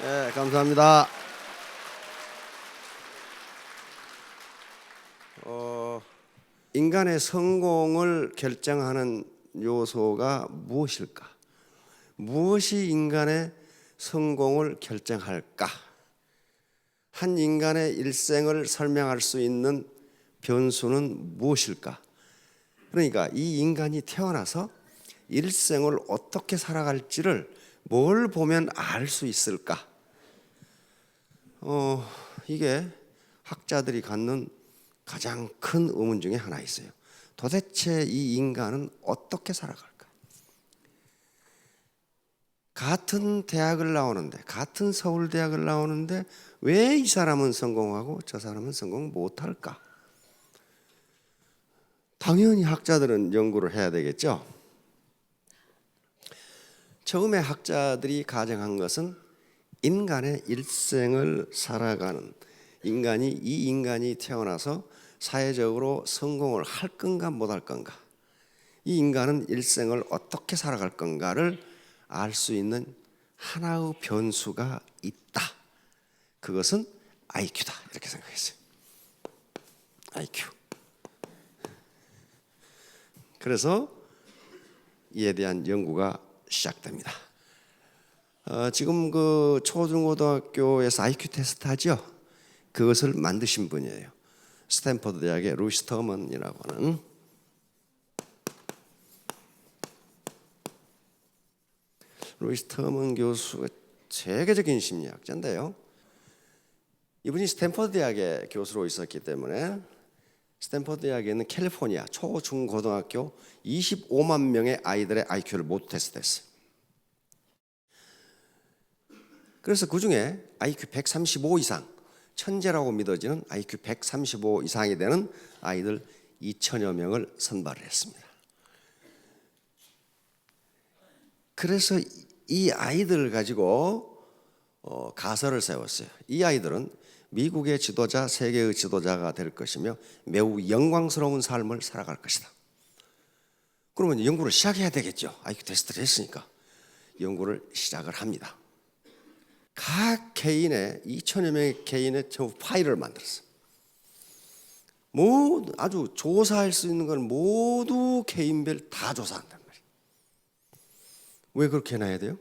네, 감사합니다. 인간의 성공을 결정하는 요소가 무엇일까? 무엇이 인간의 성공을 결정할까? 한 인간의 일생을 설명할 수 있는 변수는 무엇일까? 그러니까 이 인간이 태어나서 일생을 어떻게 살아갈지를 뭘 보면 알 수 있을까? 이게 학자들이 갖는 가장 큰 의문 중에 하나 있어요. 도대체 이 인간은 어떻게 살아갈까? 같은 대학을 나오는데, 같은 서울대학을 나오는데 왜 이 사람은 성공하고 저 사람은 성공 못할까? 당연히 학자들은 연구를 해야 되겠죠. 처음에 학자들이 가정한 것은 인간의 일생을 살아가는 이 인간이 태어나서 사회적으로 성공을 할 건가 못할 건가, 이 인간은 일생을 어떻게 살아갈 건가를 알 수 있는 하나의 변수가 있다. 그것은 IQ다. 이렇게 생각했어요. IQ. 그래서 이에 대한 연구가 시작됩니다. 지금 그 초중고등학교에서 IQ 테스트 하죠? 그것을 만드신 분이에요. 스탠퍼드 대학의 루이스 터먼이라고 하는. 루이스 터먼 교수가 세계적인 심리학자인데요. 이분이 스탠퍼드 대학의 교수로 있었기 때문에 스탠퍼드 대학에 있는 캘리포니아 초중고등학교 25만 명의 아이들의 IQ를 모두 테스트했어요. 그래서 그중에 IQ 135 이상, 천재라고 믿어지는 IQ 135 이상이 되는 아이들 2천여 명을 선발을 했습니다. 그래서 이 아이들을 가지고 가설을 세웠어요. 이 아이들은 미국의 지도자, 세계의 지도자가 될 것이며 매우 영광스러운 삶을 살아갈 것이다. 그러면 연구를 시작해야 되겠죠. IQ 테스트를 했으니까 연구를 시작을 합니다. 각 개인의 2천여 명의 개인의 전부 파일을 만들었어요. 모두 아주 조사할 수 있는 건 모두 개인별 다 조사한단 말이에요. 왜 그렇게 해놔야 돼요?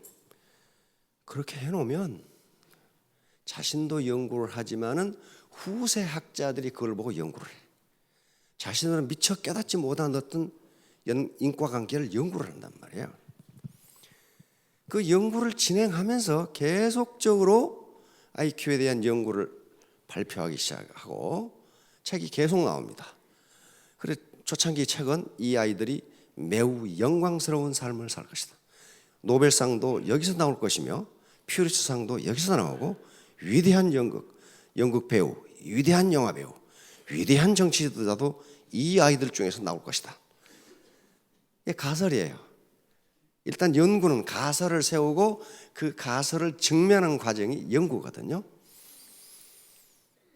그렇게 해놓으면 자신도 연구를 하지만은 후세 학자들이 그걸 보고 연구를 해. 자신은 미처 깨닫지 못한 어떤 인과관계를 연구를 한단 말이에요. 그 연구를 진행하면서 계속적으로 IQ에 대한 연구를 발표하기 시작하고 책이 계속 나옵니다. 그래 초창기 책은 이 아이들이 매우 영광스러운 삶을 살 것이다. 노벨상도 여기서 나올 것이며 퓨리츠상도 여기서 나오고 위대한 연극 배우, 위대한 영화 배우, 위대한 정치자도 이 아이들 중에서 나올 것이다. 이게 가설이에요. 일단 연구는 가설을 세우고 그 가설을 증명하는 과정이 연구거든요.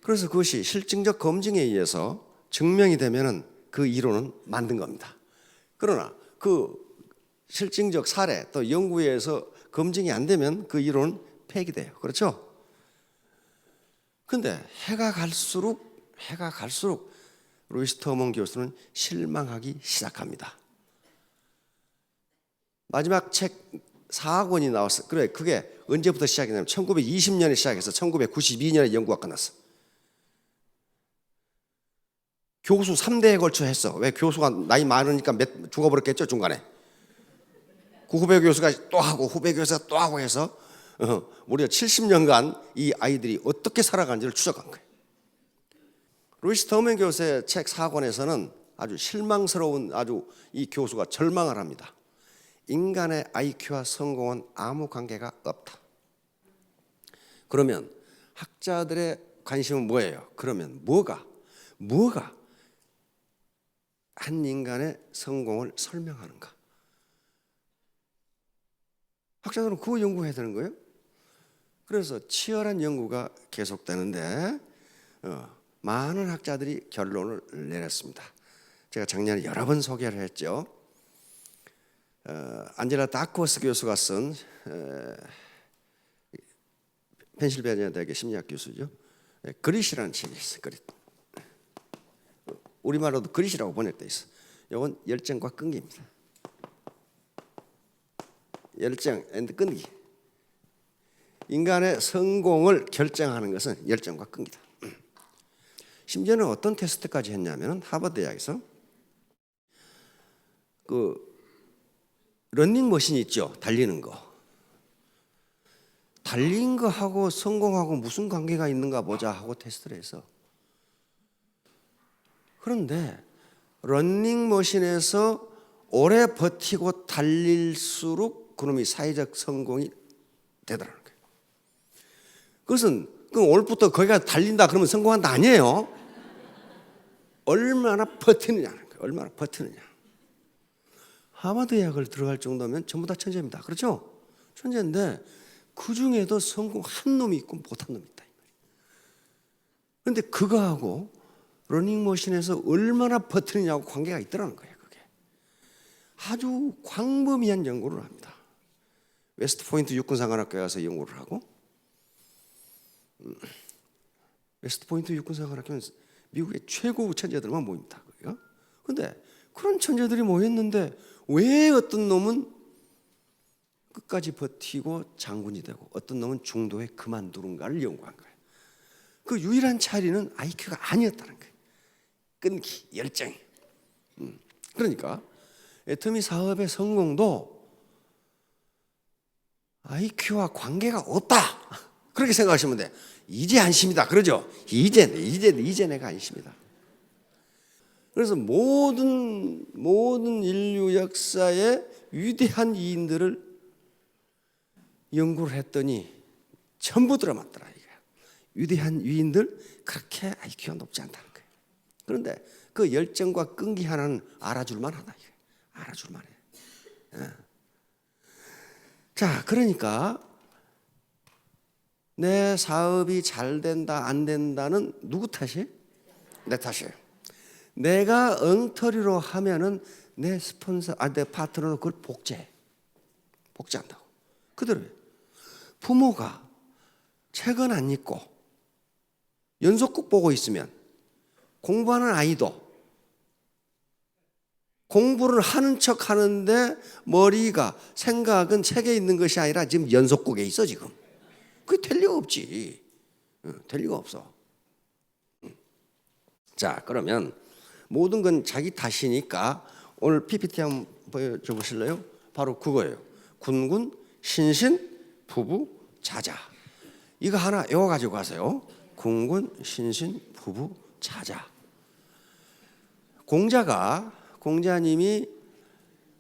그래서 그것이 실증적 검증에 의해서 증명이 되면은 그 이론은 만든 겁니다. 그러나 그 실증적 사례 또 연구에 의해서 검증이 안 되면 그 이론은 폐기돼요. 그렇죠? 근데 해가 갈수록 루이스 터먼 교수는 실망하기 시작합니다. 마지막 책 4권이 나왔어. 그래, 그게 언제부터 시작했냐면 1920년에 시작해서 1992년에 연구가 끝났어. 교수 3대에 걸쳐 했어. 왜? 교수가 나이 많으니까 죽어버렸겠죠, 중간에. 그 후배 교수가 또 하고 후배 교수가 또 하고 해서 무려 70년간 이 아이들이 어떻게 살아간지를 추적한 거예요. 루이스 터먼 교수의 책 4권에서는 아주 실망스러운 이 교수가 절망을 합니다. 인간의 IQ와 성공은 아무 관계가 없다. 그러면 학자들의 관심은 뭐예요? 그러면 뭐가 한 인간의 성공을 설명하는가? 학자들은 그거 연구해야 되는 거예요. 그래서 치열한 연구가 계속되는데 많은 학자들이 결론을 내렸습니다. 제가 작년에 여러 번 소개를 했죠. 안젤라 다크워스 교수가 쓴 펜실베니아 대학의 심리학 교수죠. 그릿이라는 책이 있어요. 그릿. 우리말로도 그릿이라고 번역돼 있어. 이건 열정과 끈기입니다. 열정 앤드 끈기. 인간의 성공을 결정하는 것은 열정과 끈기다. 심지어는 어떤 테스트까지 했냐면 하버드 대학에서 그 러닝머신 있죠. 달리는 거. 달린 거하고 성공하고 무슨 관계가 있는가 보자 하고 테스트를 해서, 그런데 러닝머신에서 오래 버티고 달릴수록 그놈이 사회적 성공이 되더라는 거예요. 그것은 오늘부터 거기가 달린다 그러면 성공한다 아니에요. 얼마나 버티느냐는 거예요. 얼마나 버티느냐. 하버드 대학을 들어갈 정도면 전부 다 천재입니다. 그렇죠? 천재인데 그 중에도 성공한 놈이 있고 못한 놈이 있다. 그런데 그거하고 러닝머신에서 얼마나 버티느냐고 관계가 있더라는 거예요. 그게 아주 광범위한 연구를 합니다. 웨스트포인트 육군사관학교에 가서 연구를 하고, 웨스트포인트 육군사관학교는 미국의 최고 천재들만 모입니다. 그런데 그런 천재들이 모였는데 왜 어떤 놈은 끝까지 버티고 장군이 되고 어떤 놈은 중도에 그만두는가를 연구한 거예요. 그 유일한 차이는 IQ가 아니었다는 거예요. 끈기, 열정. 그러니까 애터미 사업의 성공도 IQ와 관계가 없다. 그렇게 생각하시면 돼. 이제 안심이다. 그러죠? 이제 내가 안심이다. 그래서 모든 인류 역사의 위대한 이인들을 연구를 했더니 전부 들어맞더라. 위대한 위인들 그렇게 IQ가 높지 않다는 거예요. 그런데 그 열정과 끈기 하나는 알아줄만 하다. 알아줄만 해. 자, 그러니까 내 사업이 잘 된다 안 된다는 누구 탓이에요? 내 탓이에요. 내가 엉터리로 하면은 내 스폰서, 내 파트너도 그걸 복제한다고. 그대로예요. 부모가 책은 안 읽고 연속극 보고 있으면 공부하는 아이도 공부를 하는 척 하는데 머리가, 생각은 책에 있는 것이 아니라 지금 연속극에 있어 지금. 그게 될 리가 없지. 될 리가 없어. 자, 그러면 모든 건 자기 탓이니까 오늘 PPT 한번 보여줘 보실래요? 바로 그거예요. 군군, 신신, 부부, 자자. 이거 하나 외워 가지고 가세요. 군군, 신신, 부부, 자자. 공자님이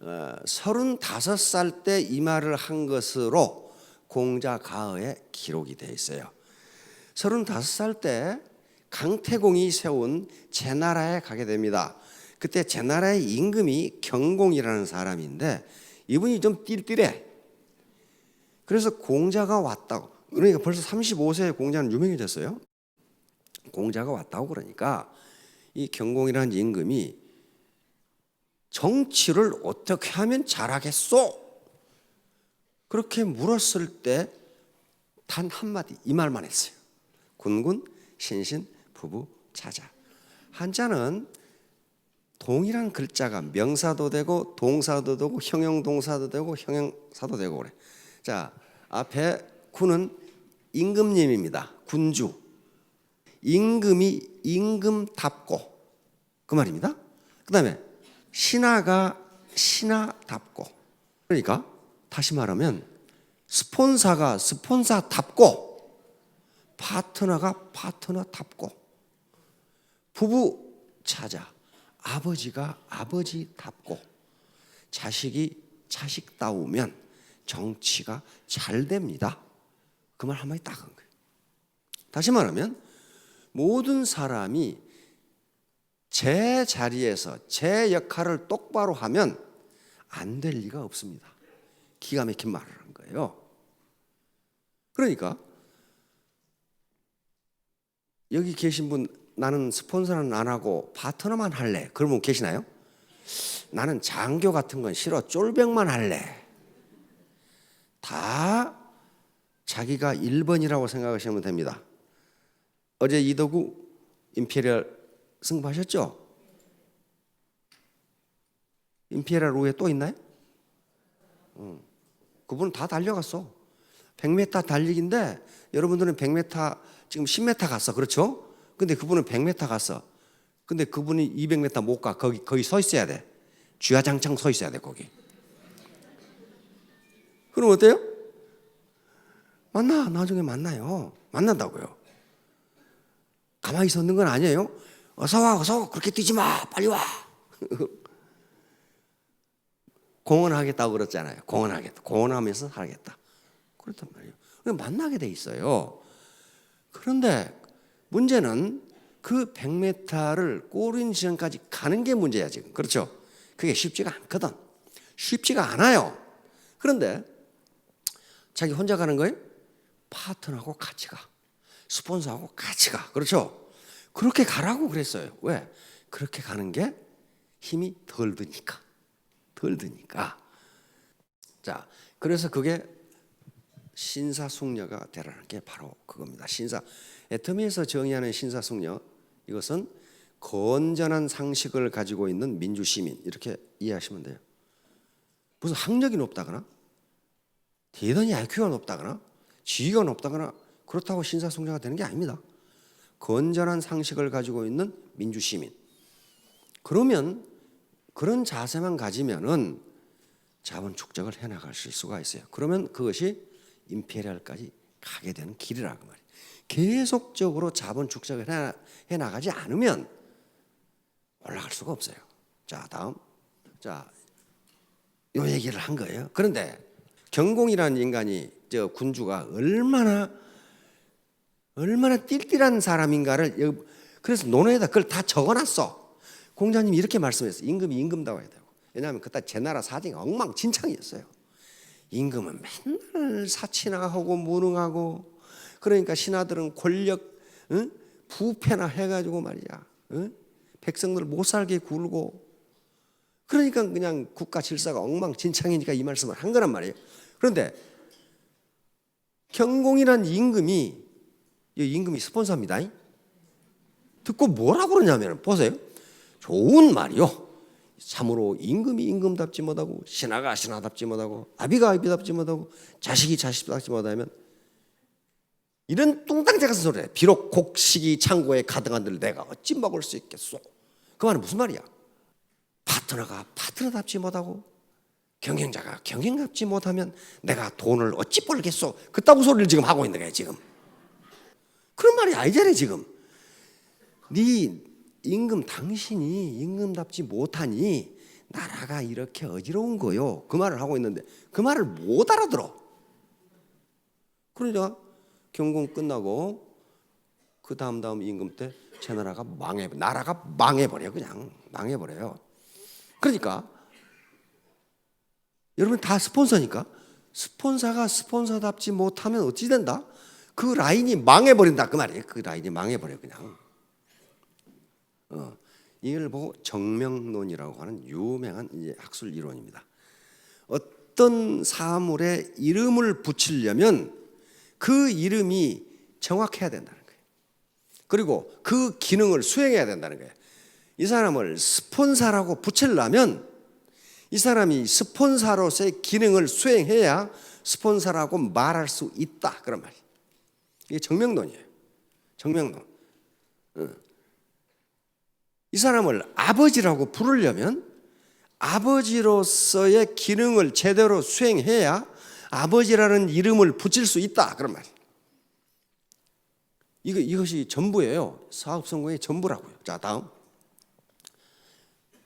35살 때 이 말을 한 것으로 공자가어에 기록이 되어 있어요. 35살 때 강태공이 세운 제나라에 가게 됩니다. 그때 제나라의 임금이 경공이라는 사람인데 이분이 좀 띨띨해. 그래서 공자가 왔다고, 그러니까 벌써 35세에 공자는 유명해졌어요. 공자가 왔다고 그러니까 이 경공이라는 임금이 정치를 어떻게 하면 잘하겠소? 그렇게 물었을 때 단 한마디 이 말만 했어요. 군군, 신신, 부부, 자자. 한자는 동이란 글자가 명사도 되고 동사도 되고 형용동사도 되고 형용사도 되고 그래. 자, 앞에 군은 임금님입니다. 군주. 임금이 임금답고 그 말입니다. 그 다음에 신하가 신하답고, 그러니까 다시 말하면 스폰서가 스폰서답고 파트너가 파트너답고 부부 자자, 아버지가 아버지답고 자식이 자식다우면 정치가 잘 됩니다. 그 말 한마디 딱 한 거예요. 다시 말하면 모든 사람이 제 자리에서 제 역할을 똑바로 하면 안 될 리가 없습니다. 기가 막힌 말을 한 거예요. 그러니까 여기 계신 분, 나는 스폰서는 안 하고 파트너만 할래, 그런 분 계시나요? 나는 장교 같은 건 싫어, 쫄병만 할래. 다 자기가 1번이라고 생각하시면 됩니다. 어제 이덕우 임페리얼 승부하셨죠? 임페리얼 후에 또 있나요? 그분은 다 달려갔어. 100m 달리기인데 여러분들은 100m 지금 10m 갔어. 그렇죠? 근데 그분은 100m 갔어. 근데 그분이 200m 못 가. 거기 서 있어야 돼. 쥐야장창 서 있어야 돼 거기. 그럼 어때요? 나중에 만나요. 만난다고요. 가만히 서 있는 건 아니에요. 어서 와. 그렇게 뛰지 마. 빨리 와. 공헌하겠다고 그랬잖아요. 공헌하면서 하겠다. 그렇단 말이에요. 만나게 돼 있어요. 그런데 문제는 그 100m를 골인 지점까지 가는 게 문제야 지금. 그렇죠? 그게 쉽지가 않거든. 쉽지가 않아요. 그런데 자기 혼자 가는 거예요? 파트너하고 같이 가. 스폰서하고 같이 가. 그렇죠? 그렇게 가라고 그랬어요. 왜? 그렇게 가는 게 힘이 덜 드니까. 자, 그래서 그게 신사숙녀가 되라는 게 바로 그겁니다. 애터미에서 정의하는 신사숙녀, 이것은 건전한 상식을 가지고 있는 민주시민, 이렇게 이해하시면 돼요. 무슨 학력이 높다거나 대단히 IQ가 높다거나 지위가 높다거나 그렇다고 신사숙녀가 되는 게 아닙니다. 건전한 상식을 가지고 있는 민주시민. 그러면 그런 자세만 가지면은 자본 축적을 해나가실 수가 있어요. 그러면 그것이 임페리얼까지 가게 되는 길이라고 말이에요. 계속적으로 자본 축적을 해나가지 않으면 올라갈 수가 없어요. 자, 다음. 자, 요 얘기를 한 거예요. 그런데 경공이라는 인간이, 저 군주가 얼마나 띨띨한 사람인가를, 그래서 논어에다 그걸 다 적어놨어. 공자님이 이렇게 말씀했어요. 임금이 임금다워야 되고. 왜냐하면 그때 제 나라 사정이 엉망진창이었어요. 임금은 맨날 사치나 하고 무능하고, 그러니까 신하들은 권력 부패나 해가지고 말이야, 백성들 못 살게 굴고, 그러니까 그냥 국가 질서가 엉망진창이니까 이 말씀을 한 거란 말이에요. 그런데 경공이란 임금이 스폰서입니다. 듣고 뭐라고 그러냐면, 보세요. 좋은 말이요. 참으로 임금이 임금답지 못하고, 신하가 신하답지 못하고, 아비가 아비답지 못하고, 자식이 자식답지 못하면, 이런 뚱땅대 같은 소리래. 비록 곡식이 창고에 가득한들 내가 어찌 먹을 수 있겠소. 그 말은 무슨 말이야? 파트너가 파트너답지 못하고, 경영자가 경영답지 못하면 내가 돈을 어찌 벌겠소. 그따구 소리를 지금 하고 있는 거야 지금. 그런 말이 아니잖아요 지금. 네 임금, 당신이 임금답지 못하니 나라가 이렇게 어지러운 거요. 그 말을 하고 있는데 그 말을 못 알아들어. 그러니까 경공 끝나고 그 다음 임금 때 제 나라가 망해버려. 그냥 망해버려요. 그러니까 여러분 다 스폰서니까, 스폰서가 스폰서답지 못하면 어찌 된다? 그 라인이 망해버린다 그 말이에요. 그 라인이 망해버려 그냥. 이걸 보고 정명론이라고 하는 유명한 이제 학술 이론입니다. 어떤 사물에 이름을 붙이려면 그 이름이 정확해야 된다는 거예요. 그리고 그 기능을 수행해야 된다는 거예요. 이 사람을 스폰서라고 붙이려면 이 사람이 스폰서로서의 기능을 수행해야 스폰서라고 말할 수 있다 그런 말이에요. 이게 정명론이에요. 정명론. 이 사람을 아버지라고 부르려면 아버지로서의 기능을 제대로 수행해야 아버지라는 이름을 붙일 수 있다 그런 말이에요. 이것이 전부예요. 사업 성공의 전부라고요. 자, 다음.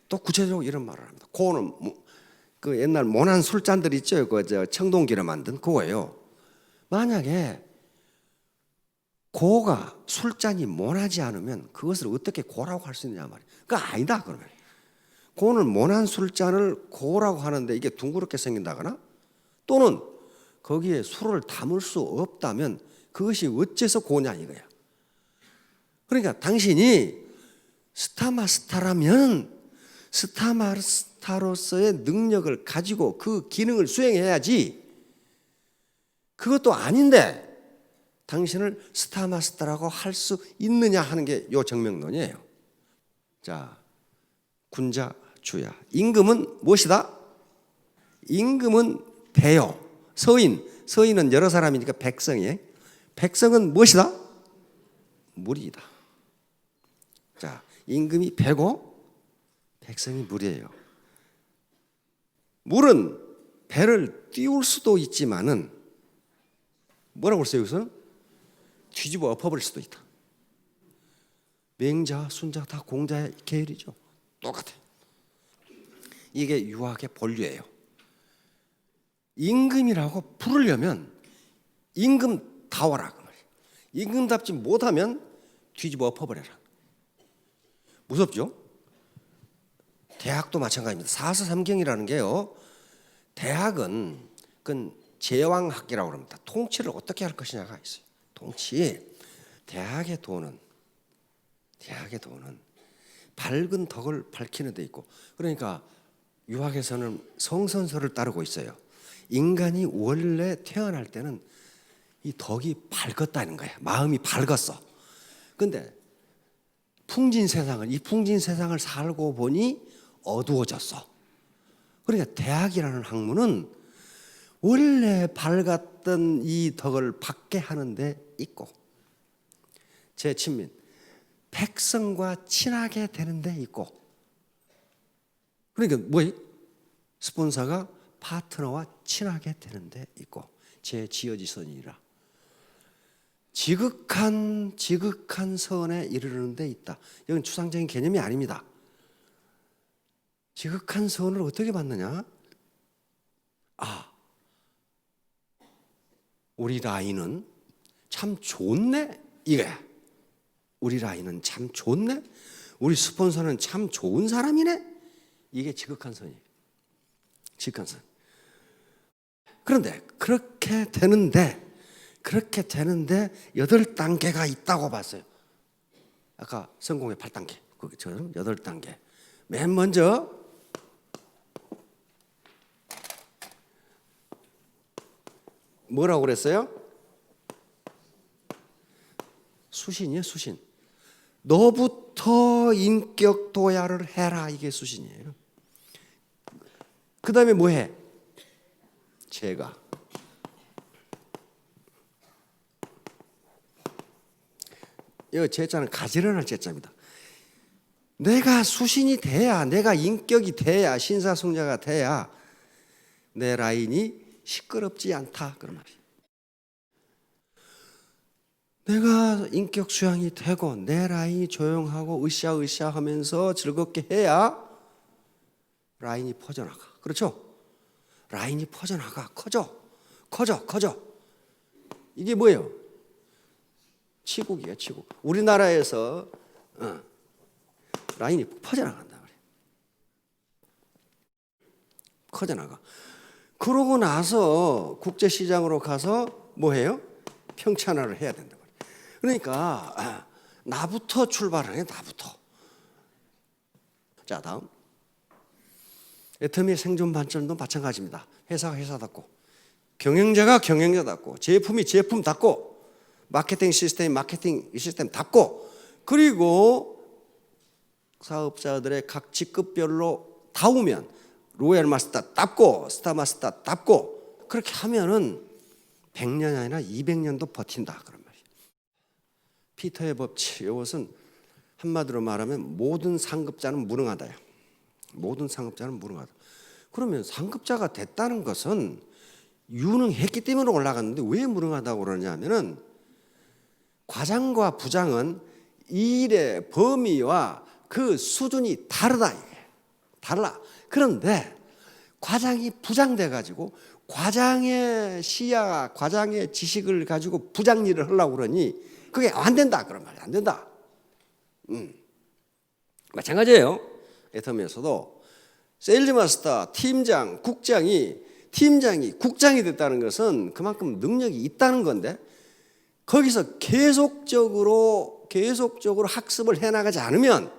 또 구체적으로 이런 말을 합니다. 고는 그 옛날 모난 술잔들 있죠. 저 청동기를 만든 그거예요. 만약에 고가 술잔이 모나지 않으면 그것을 어떻게 고라고 할 수 있느냐 말이에요. 그거 아니다 그러면. 고는 모난 술잔을 고라고 하는데 이게 둥그렇게 생긴다거나 또는 거기에 술을 담을 수 없다면 그것이 어째서 고냐 이거야. 그러니까 당신이 스타마스타라면 스타마스타로서의 능력을 가지고 그 기능을 수행해야지 그것도 아닌데 당신을 스타마스터라고 할 수 있느냐 하는 게 요 정명론이에요. 자, 군자, 주야. 임금은 무엇이다? 임금은 배요. 서인은 여러 사람이니까 백성이에요. 백성은 무엇이다? 물이다. 자, 임금이 배고 백성이 물이에요. 물은 배를 띄울 수도 있지만은 뭐라고 그랬어요? 여기서는 뒤집어 엎어버릴 수도 있다. 맹자, 순자 다 공자의 계열이죠. 똑같아. 이게 유학의 본류예요. 임금이라고 부르려면 임금다워라 그 말이에요. 임금답지 못하면 뒤집어 엎어버려라. 무섭죠? 대학도 마찬가지입니다. 사서삼경이라는 게요. 대학은 그건 제왕학기라고 합니다. 통치를 어떻게 할 것이냐가 있어요. 통치. 대학의 도는 밝은 덕을 밝히는 데 있고, 그러니까 유학에서는 성선설을 따르고 있어요. 인간이 원래 태어날 때는 이 덕이 밝았다는 거야. 마음이 밝았어. 근데 이 풍진 세상을 살고 보니 어두워졌어. 그러니까 대학이라는 학문은 원래 밝았던 이 덕을 받게 하는 데 있고, 제 친민 백성과 친하게 되는 데 있고, 그러니까 뭐예요? 스폰서가 파트너와 친하게 되는 데 있고, 제 지어지선이라 지극한 선에 이르는 데 있다. 이건 추상적인 개념이 아닙니다. 지극한 선을 어떻게 받느냐? 우리 라인은 참 좋네 이거야. 우리 라인은 참 좋네. 우리 스폰서는 참 좋은 사람이네. 이게 지극한 선이에요. 지극한 선. 그런데 그렇게 되는데 8단계가 있다고 봤어요. 아까 성공의 8단계, 그처럼 8단계. 맨 먼저 뭐라고 그랬어요? 수신이에요, 수신. 너부터 인격 도야를 해라. 이게 수신이에요. 그 다음에 뭐 해? 제가. 이 제자는 가지런할 제자입니다. 내가 수신이 돼야, 내가 인격이 돼야, 신사숙녀가 돼야 내 라인이 시끄럽지 않다. 그런 말이에요. 내가 인격 수양이 되고 내 라인이 조용하고 으쌰으쌰 하면서 즐겁게 해야 라인이 퍼져나가. 그렇죠? 라인이 퍼져나가. 커져. 이게 뭐예요? 치국이에요, 치국. 우리나라에서 라인이 퍼져나간다 말이에요. 커져나가. 그러고 나서 국제시장으로 가서 뭐 해요? 평찬화를 해야 된다 말이에요. 그러니까 나부터 출발하네. 나부터. 자, 다음. 애터미의 생존 반점도 마찬가지입니다. 회사가 회사답고, 경영자가 경영자답고, 제품이 제품답고, 마케팅 시스템답고, 그리고 사업자들의 각 직급별로 다우면 로얄 마스터답고, 스타 마스터답고, 그렇게 하면은 100년이 아니라 200년도 버틴다 그런 말이에요. 피터의 법칙, 이것은 한마디로 말하면 모든 상급자는 무능하다요. 모든 상급자는 무능하다. 그러면 상급자가 됐다는 것은 유능했기 때문에 올라갔는데 왜 무능하다고 그러냐면은 과장과 부장은 일의 범위와 그 수준이 다르다. 달라. 그런데 과장이 부장돼 가지고 과장의 시야, 과장의 지식을 가지고 부장 일을 하려고 그러니 그게 안 된다 그런 말이야. 안 된다. 마찬가지예요. 애터미에서도 세일즈 마스터, 팀장, 국장이 국장이 됐다는 것은 그만큼 능력이 있다는 건데, 거기서 계속적으로 학습을 해나가지 않으면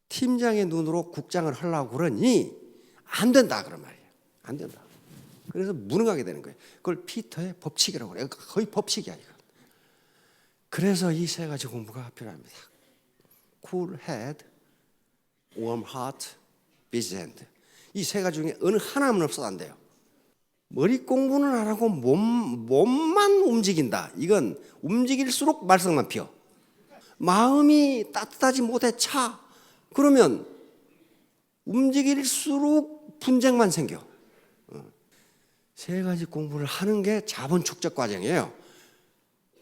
팀장의 눈으로 국장을 하려고 그러니 안 된다 그런 말이에요. 안 된다. 그래서 무능하게 되는 거예요. 그걸 피터의 법칙이라고 그래요. 거의 법칙이야 이거. 그래서 이 세 가지 공부가 필요합니다. Cool head, warm heart, busy hand. 이 세 가지 중에 어느 하나만 없어도 안 돼요. 머리 공부는 안 하고 몸만 움직인다. 이건 움직일수록 말썽만 피워. 마음이 따뜻하지 못해 차. 그러면 움직일수록 분쟁만 생겨. 세 가지 공부를 하는 게 자본 축적 과정이에요.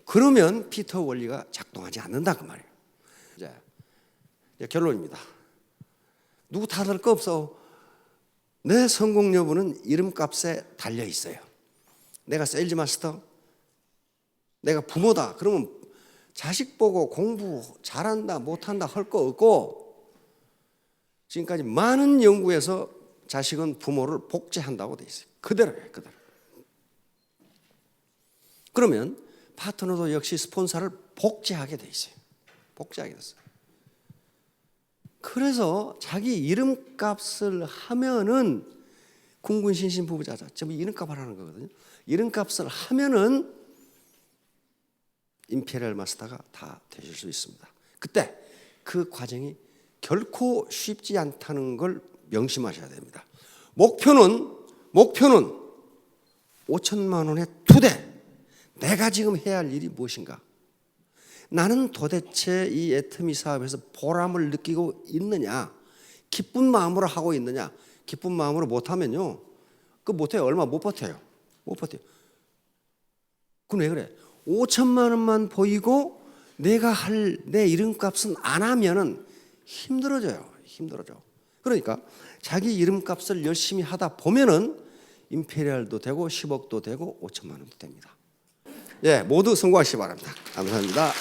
그러면 피터 원리가 작동하지 않는다 그 말이에요. 이제 결론입니다. 누구 탓할 거 없어. 내 성공 여부는 이름값에 달려 있어요. 내가 세일즈 마스터, 내가 부모다. 그러면 자식 보고 공부 잘한다 못한다 할 거 없고, 지금까지 많은 연구에서 자식은 부모를 복제한다고 돼 있어요. 그대로예요, 그대로. 그러면 파트너도 역시 스폰서를 복제하게 돼 있어요. 복제하게 됐어요. 그래서 자기 이름값을 하면은 군군 신신 부부자자 전부 이름값을 하는 거거든요. 이름값을 하면은 임페리얼 마스터가 다 되실 수 있습니다. 그때 그 과정이 결코 쉽지 않다는 걸 명심하셔야 됩니다. 목표는 5천만 원의 2대. 내가 지금 해야 할 일이 무엇인가? 나는 도대체 이 애터미 사업에서 보람을 느끼고 있느냐? 기쁜 마음으로 하고 있느냐? 기쁜 마음으로 못하면요, 그 못해요. 얼마 못 버텨요. 못 버텨요. 그럼 왜 그래? 5천만 원만 보이고 내가 할 내 이름값은 안 하면은 힘들어져요. 그러니까 자기 이름값을 열심히 하다 보면은 임페리얼도 되고 10억도 되고 5천만 원도 됩니다. 예, 모두 성공하시기 바랍니다. 감사합니다.